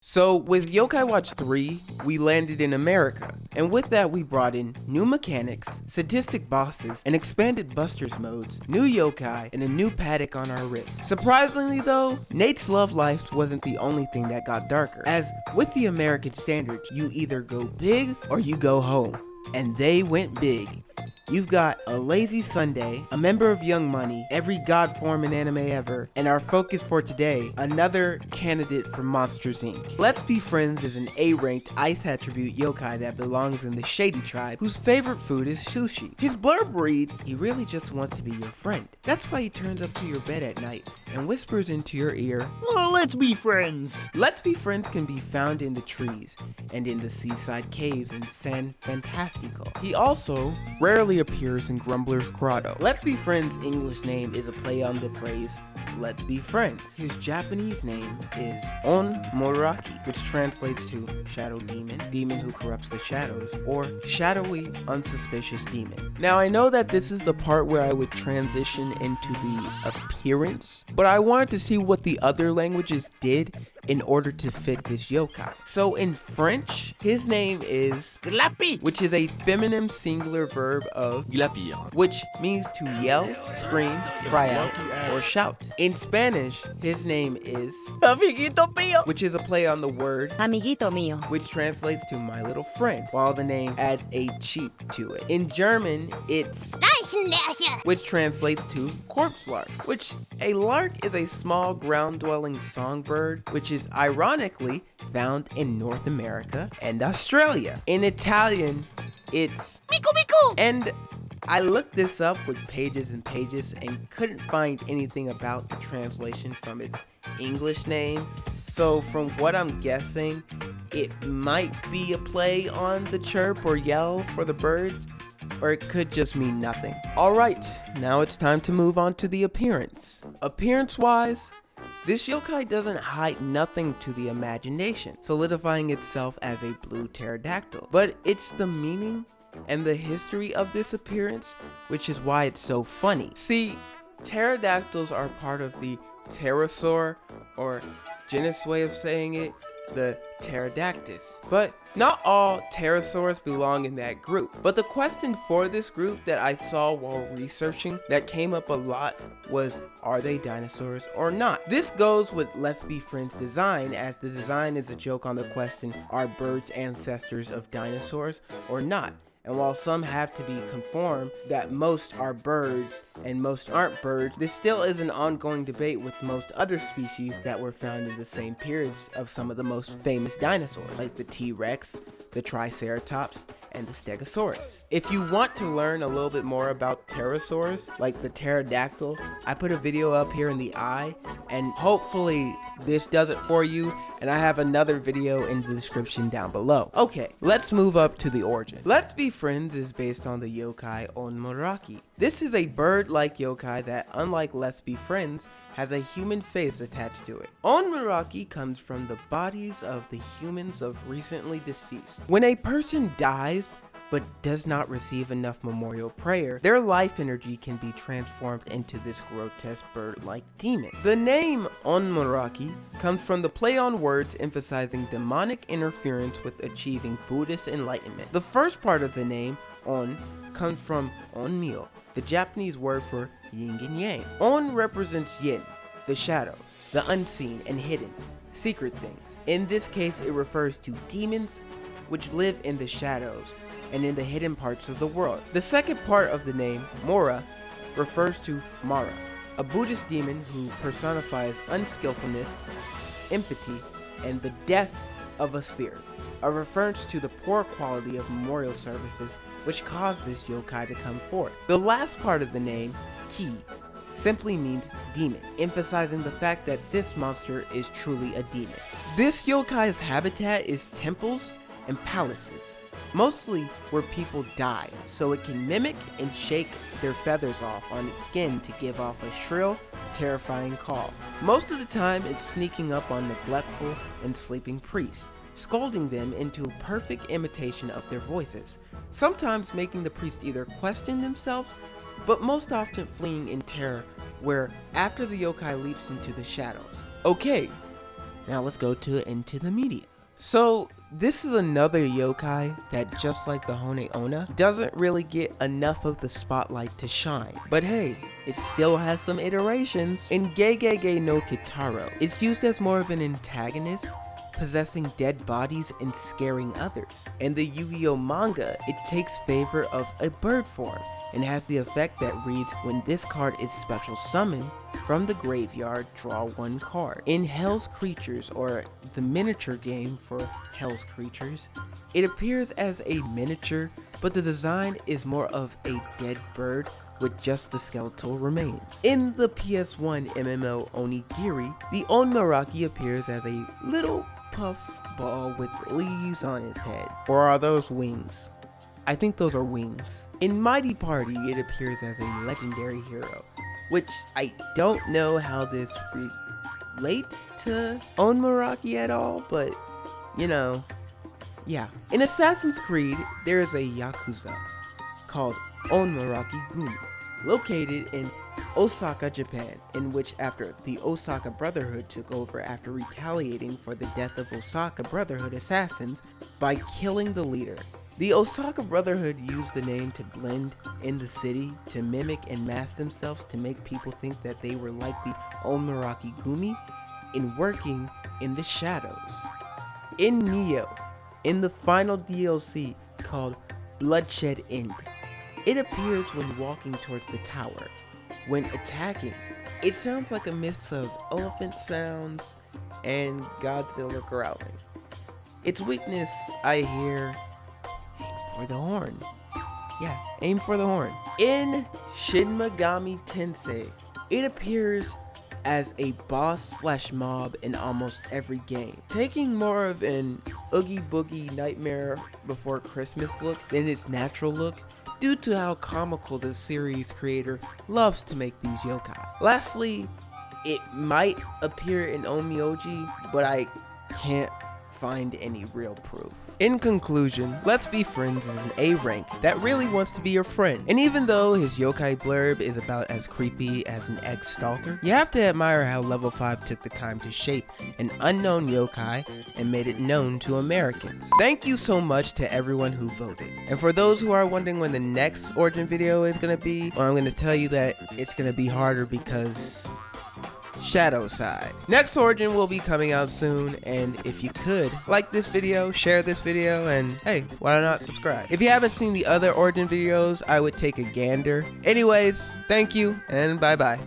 So with Yokai-Watch 3, we landed in America, and with that we brought in new mechanics, sadistic bosses, and expanded busters modes, new yokai, and a new paddock on our wrist. Surprisingly though, Nate's love life wasn't the only thing that got darker, as with the American standard, you either go big or you go home. And they went big. You've got a lazy Sunday, a member of Young Money, every god form in anime ever, and our focus for today, another candidate for Monsters Inc. Letsbifrenz is an A-ranked ice attribute yokai that belongs in the Shady tribe, whose favorite food is sushi. His blurb reads, he really just wants to be your friend. That's why he turns up to your bed at night and whispers into your ear, "Oh, let's be friends." Letsbifrenz can be found in the trees and in the seaside caves in San Fantastico. He also rarely appears in 𝓬𝓱𝓲𝓻𝓹. Letsbifrenz' English name is a play on the phrase "let's be friends." His Japanese name is 𝓬𝓱𝓲𝓻𝓹, which translates to shadow demon, demon who corrupts the shadows, or shadowy, unsuspicious demon. Now I know that this is the part where I would transition into the appearance, but I wanted to see what the other languages did in order to fit this yokai. So in French, his name is 𝓬𝓱𝓲𝓻𝓹, which is a feminine singular verb of 𝓬𝓱𝓲𝓻, which means to yell, scream, cry out, or shout. In Spanish, his name is Amiguito mío, which is a play on the word Amiguito mío, which translates to my little friend, while the name adds a cheep to it. In German, it's which translates to corpse lark, which a lark is a small ground-dwelling songbird, which is ironically found in North America and Australia. In Italian, it's Mico Mico. And I looked this up with pages and pages and couldn't find anything about the translation from its English name. So from what I'm guessing, it might be a play on the chirp or yell for the birds, or it could just mean nothing. Alright, now it's time to move on to the appearance. Appearance-wise, this yokai doesn't hide nothing to the imagination, solidifying itself as a blue pterodactyl. But it's the meaning and the history of this appearance, which is why it's so funny. See, pterodactyls are part of the Pterosaur, or genus way of saying it, the Pterodactys. But not all pterosaurs belong in that group. But the question for this group that I saw while researching that came up a lot was, are they dinosaurs or not? This goes with Letsbifrenz' design, as the design is a joke on the question, are birds ancestors of dinosaurs or not? And while some have to be conformed that most are birds and most aren't birds, this still is an ongoing debate with most other species that were found in the same periods of some of the most famous dinosaurs, like the T-Rex, the Triceratops, and the Stegosaurus. If you want to learn a little bit more about pterosaurs, like the pterodactyl, I put a video up here in the eye, and hopefully this does it for you, and I have another video in the description down below. Okay, let's move up to the origin. Letsbifrenz is based on the yokai 𝓬𝓱𝓲𝓻𝓹. This is a bird-like yokai that, unlike Letsbifrenz, has a human face attached to it. 𝓬𝓱𝓲𝓻𝓹 comes from the bodies of the humans of recently deceased. When a person dies, but does not receive enough memorial prayer, their life energy can be transformed into this grotesque bird-like demon. The name 𝓬𝓱𝓲𝓻𝓹 comes from the play on words emphasizing demonic interference with achieving Buddhist enlightenment. The first part of the name, On, comes from onmyo, the Japanese word for yin and yang. On represents yin, the shadow, the unseen and hidden, secret things. In this case, it refers to demons which live in the shadows and in the hidden parts of the world. The second part of the name, Mora, refers to Mara, a Buddhist demon who personifies unskillfulness, empathy, and the death of a spirit, a reference to the poor quality of memorial services which caused this yokai to come forth. The last part of the name, Ki, simply means demon, emphasizing the fact that this monster is truly a demon. This yokai's habitat is temples and palaces, mostly where people die, so it can mimic and shake their feathers off on its skin to give off a shrill, terrifying call. Most of the time, it's sneaking up on neglectful and sleeping priests, scolding them into a perfect imitation of their voices, sometimes making the priest either question themselves, but most often fleeing in terror, where after the yokai leaps into the shadows. Okay, Now let's go to Into the Media. So this is another yokai that, just like the Onna, doesn't really get enough of the spotlight to shine. But hey, it still has some iterations. In Genkigaming no Kitaro, it's used as more of an antagonist, possessing dead bodies and scaring others. In the Yu-Gi-Oh manga, it takes favor of a bird form and has the effect that reads, when this card is special summoned from the graveyard, draw one card. In Hell's Creatures, or the miniature game for Hell's Creatures, it appears as a miniature, but the design is more of a dead bird with just the skeletal remains. In the PS1 MMO Onigiri, the Onmaraki appears as a little puff ball with leaves on its head. Or are those wings? I think those are wings. In Mighty Party, it appears as a legendary hero, which I don't know how this relates to Onmaraki at all, but you know, yeah. In Assassin's Creed, there is a Yakuza called Onmaraki Gumi, located in Osaka, Japan, in which after the Osaka Brotherhood took over after retaliating for the death of Osaka Brotherhood assassins by killing the leader. The Osaka Brotherhood used the name to blend in the city, to mimic and mask themselves to make people think that they were like the Onmaraki Gumi in working in the shadows. In Neo, in the final DLC called Bloodshed End, it appears when walking towards the tower. When attacking, it sounds like a mix of elephant sounds and Godzilla growling. Its weakness, I hear, for the horn. Yeah, aim for the horn. In Shin Megami Tensei, it appears as a boss/mob in almost every game, taking more of an Oogie Boogie Nightmare Before Christmas look than its natural look, due to how comical the series creator loves to make these yokai. Lastly, it might appear in Onmyoji, but I can't find any real proof. In conclusion, Letsbifrenz is an A rank that really wants to be your friend, and even though his yokai blurb is about as creepy as an ex-stalker, you have to admire how Level 5 took the time to shape an unknown yokai and made it known to Americans. Thank you so much to everyone who voted. And for those who are wondering when the next origin video is gonna be, well, I'm gonna tell you that it's gonna be harder because Shadow Side. Next origin will be coming out soon, and if you could, like this video, share this video, and hey, why not subscribe? If you haven't seen the other origin videos, I would take a gander. Anyways, thank you, and bye-bye.